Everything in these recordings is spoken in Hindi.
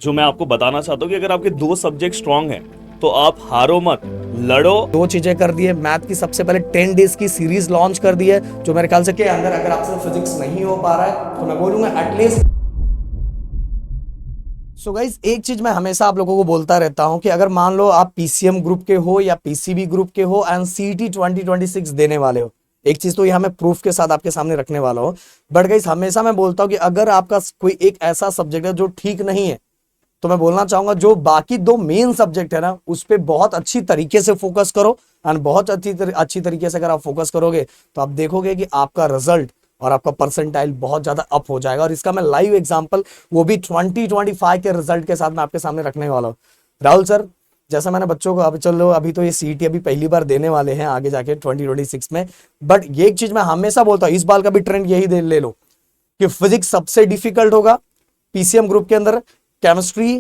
जो मैं आपको बताना चाहता हूँ कि अगर आपके दो सब्जेक्ट स्ट्रांग हैं तो आप हारो मत, लड़ो। दो चीजें कर दी है। मैथ की सबसे पहले 10 डेज की सीरीज लॉन्च कर दी है, जो मेरे ख्याल से के अंदर अगर आपसे फिजिक्स नहीं हो पा रहा है तो मैं बोलूंगा एटलीस्ट। सो गाइज, एक चीज मैं हमेशा आप लोगों को बोलता रहता हूं कि अगर मान लो आप पीसीएम ग्रुप के हो या पीसीबी ग्रुप के हो एंड सीटी 2026 देने वाले हो, एक चीज तो यहां मैं प्रूफ के साथ आपके सामने रखने वाला हूं। बट गाइज, हमेशा मैं बोलता हूं कि अगर आपका कोई एक ऐसा सब्जेक्ट है जो ठीक नहीं है, तो मैं बोलना चाहूंगा जो बाकी दो मेन सब्जेक्ट है ना, उस पर बहुत अच्छी तरीके से फोकस करो। एंड बहुत अच्छी तरीके से अगर आप फोकस करोगे तो आप देखोगे कि आपका रिजल्ट और आपका परसेंटाइल बहुत ज्यादा अप हो जाएगा। और इसका मैं लाइव एग्जांपल, वो भी 2025 के रिजल्ट के साथ मैं आपके सामने रखने वाला हूँ। राहुल सर, जैसा मैंने बच्चों को, अभी चलो अभी तो ये सीटी अभी पहली बार देने वाले हैं आगे जाके 2026 में, बट ये एक चीज मैं हमेशा बोलता हूँ, इस बार का भी ट्रेंड यही ले लो कि फिजिक्स सबसे डिफिकल्ट होगा पीसीएम ग्रुप के अंदर। केमिस्ट्री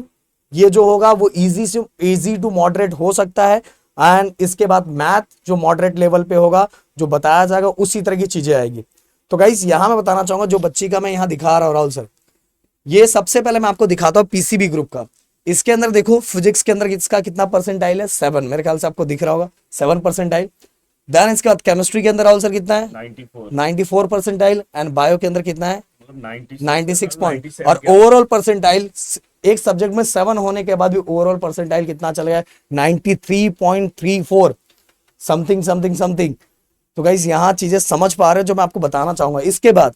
ये जो होगा वो इजी टू मॉडरेट हो सकता है। एंड इसके बाद मैथ जो मॉडरेट लेवल पे होगा, जो बताया जाएगा उसी तरह की चीजें आएगी। तो गाइस, यहां मैं बताना चाहूंगा जो बच्ची का मैं यहां दिखा रहा हूं राहुल सर, ये सबसे पहले मैं आपको दिखाता हूं पीसीबी ग्रुप का। इसके अंदर देखो फिजिक्स के अंदर इसका कितना परसेंटाइल है, 7, मेरे ख्याल से आपको दिख रहा होगा 7 परसेंटाइल। देन इसके बाद केमिस्ट्री के अंदर राहुल सर कितना है, 94 परसेंटाइल। एंड बायो के अंदर कितना है, 96 पॉइंट। और ओवरऑल परसेंटाइल एक सब्जेक्ट में 7 होने के बाद भी ओवरऑल परसेंटाइल कितना चला गया, 93.34 समथिंग समथिंग समथिंग। तो गाइस, यहां चीजें समझ पा रहे हो जो मैं आपको बताना चाहूंगा। इसके बाद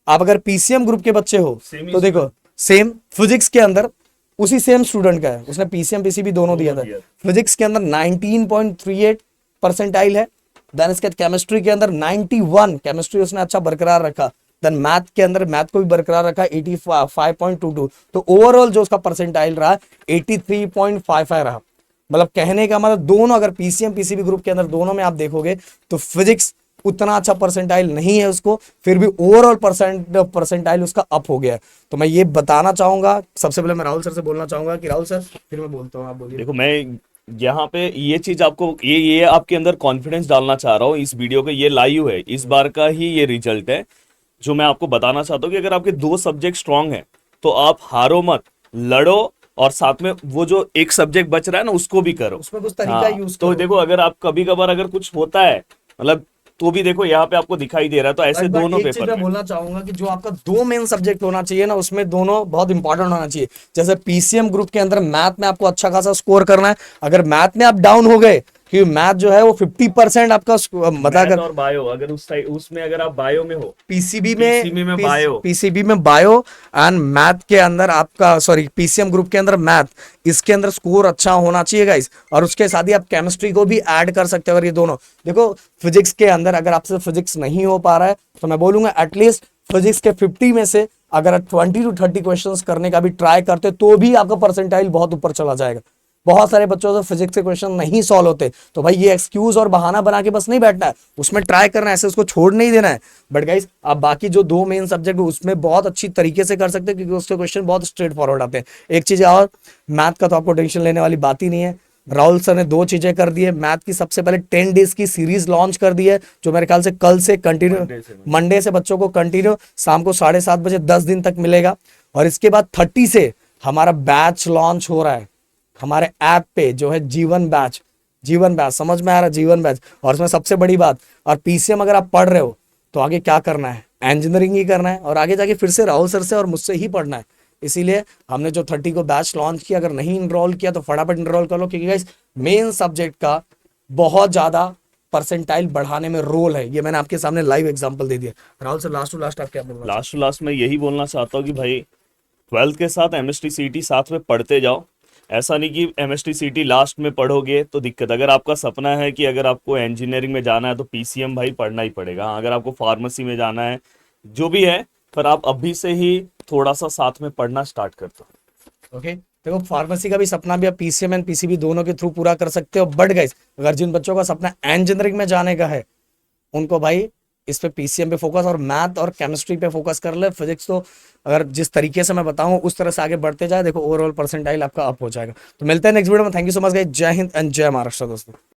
आप अगर पीसीएम ग्रुप के बच्चे हो तो देखो सेम फिजिक्स के अंदर उसी सेम स्टूडेंट का है, उसने पीसीएम पीसीबी दोनों दिया था। फिजिक्स के अंदर 19.38 परसेंटाइल है। देन इसके केमिस्ट्री के अंदर 91, केमिस्ट्री उसने अच्छा बरकरार रखा। देन मैथ के अंदर मैथ को भी बरकरार रखा 85.22। तो ओवरऑल जो उसका परसेंटाइल रहा 83.55 रहा। मतलब कहने का मतलब दोनों, अगर पीसीएम पीसीबी ग्रुप के अंदर दोनों में आप देखोगे तो फिजिक्स उतना अच्छा परसेंटाइल नहीं है उसको, फिर भी ओवरऑल परसेंटाइल उसका अप हो गया है। तो मैं ये बताना चाहूंगा, सबसे पहले मैं राहुल सर से बोलना चाहूंगा कि राहुल सर, फिर मैं बोलता हूँ, आप बोलिए। देखो, मैं यहाँ पे ये चीज आपको, ये आपके अंदर कॉन्फिडेंस डालना चाह रहा हूँ इस वीडियो के। ये लाइव है, इस बार का ही ये रिजल्ट है जो मैं आपको बताना चाहता हूँ कि अगर आपके दो सब्जेक्ट स्ट्रांग हैं तो आप हारो मत, लड़ो। और साथ में वो जो एक सब्जेक्ट बच रहा है ना, उसको भी करो। उसमें कुछ तरीका हाँ, यूज तो करो। देखो, अगर आप कभी कभार अगर कुछ होता है, मतलब, तो भी देखो यहाँ पे आपको दिखाई दे रहा है। तो ऐसे बट दोनों एक चीज पेपर मैं में बोलना चाहूंगा कि जो आपका दो मेन सब्जेक्ट होना चाहिए ना, उसमें दोनों बहुत इंपॉर्टेंट होना चाहिए। जैसे पीसीएम ग्रुप के अंदर मैथ में आपको अच्छा खासा स्कोर करना है। अगर मैथ में आप डाउन हो गए, कि मैथ जो है वो 50% आपका मतलब मैथ अगर और बायो, अगर उसमें अगर आप बायो में हो, पीसीबी में पीसीबी में बायो, पीसीबी में बायो एंड मैथ के अंदर आपका, सॉरी, पीसीएम ग्रुप के अंदर मैथ, इसके अंदर स्कोर अच्छा होना चाहिए गाइस। और उसके साथ ही आप केमिस्ट्री को भी ऐड कर सकते हो। अगर ये दोनों देखो, फिजिक्स के अंदर अगर आपसे फिजिक्स नहीं हो पा रहा है तो मैं बोलूंगा एटलीस्ट फिजिक्स के 50 में से अगर 20 to 30 क्वेश्चंस करने का भी ट्राई करते तो भी आपका परसेंटाइल बहुत ऊपर चला जाएगा। बहुत सारे बच्चों से फिजिक्स के क्वेश्चन नहीं सॉल्व होते, तो भाई ये एक्सक्यूज और बहाना बना के बस नहीं बैठना है, उसमें ट्राई करना है, ऐसे उसको छोड़ नहीं देना है। बट गाइस, आप बाकी जो दो मेन सब्जेक्ट है उसमें बहुत अच्छी तरीके से कर सकते हैं, क्योंकि उसके क्वेश्चन बहुत स्ट्रेट फॉरवर्ड आते हैं। एक चीज और, मैथ का तो आपको टेंशन लेने वाली बात ही नहीं है। राहुल सर ने दो चीजें कर दी है। मैथ की सबसे पहले 10 डेज की सीरीज लॉन्च कर दी है, जो मेरे ख्याल से कल से कंटिन्यू, मंडे से बच्चों को कंटिन्यू शाम को 7:30 बजे 10 दिन तक मिलेगा। और इसके बाद 30 से हमारा बैच लॉन्च हो रहा है हमारे ऐप पे, जो है जीवन बैच। जीवन बैच समझ में आ रहा है, जीवन बैच। और उसमें सबसे बड़ी बात, और पीसीएम अगर आप पढ़ रहे हो तो आगे क्या करना है, इंजीनियरिंग ही करना है, और आगे जाके फिर से राहुल सर से और मुझसे ही पढ़ना है। इसीलिए हमने जो 30 को बैच लॉन्च किया, अगर नहीं इनरोल किया तो फटाफट इनरोल कर लो, क्योंकि गाइस मेन सब्जेक्ट का बहुत ज्यादा परसेंटाइल बढ़ाने में रोल है। ये मैंने आपके सामने लाइव एग्जांपल दे दिया। Rahul sir, last to last आप क्या बोलना लास्ट टू लास्ट में यही बोलना चाहता हूँ कि भाई 12th के साथ एमएसटी सीटी साथ में पढ़ते जाओ। ऐसा नहीं कि एमएसटी सीटी लास्ट में पढ़ोगे तो दिक्कत। अगर आपका सपना है कि अगर आपको इंजीनियरिंग में जाना है तो पीसीएम भाई पढ़ना ही पड़ेगा। हाँ, अगर आपको फार्मेसी में जाना है, जो भी है, पर आप अभी से ही थोड़ा सा साथ में पढ़ना स्टार्ट कर दो। ओके। देखो, फार्मेसी का भी सपना भी आप पीसीएम एंड पीसीबी दोनों के थ्रू पूरा कर सकते हो। बट गाइस, अगर जिन बच्चों का सपना इंजीनियरिंग में जाने का है, उनको भाई इस पे पीसीएम पे फोकस और मैथ और केमिस्ट्री पे फोकस कर ले। फिजिक्स तो अगर जिस तरीके से मैं बताऊं उस तरह से आगे बढ़ते जाए, देखो ओवरऑल परसेंटाइल आपका अप हो जाएगा। तो मिलते हैं नेक्स्ट वीडियो में। Thank you so much guys. जय हिंद एंड जय महाराष्ट्र दोस्तों।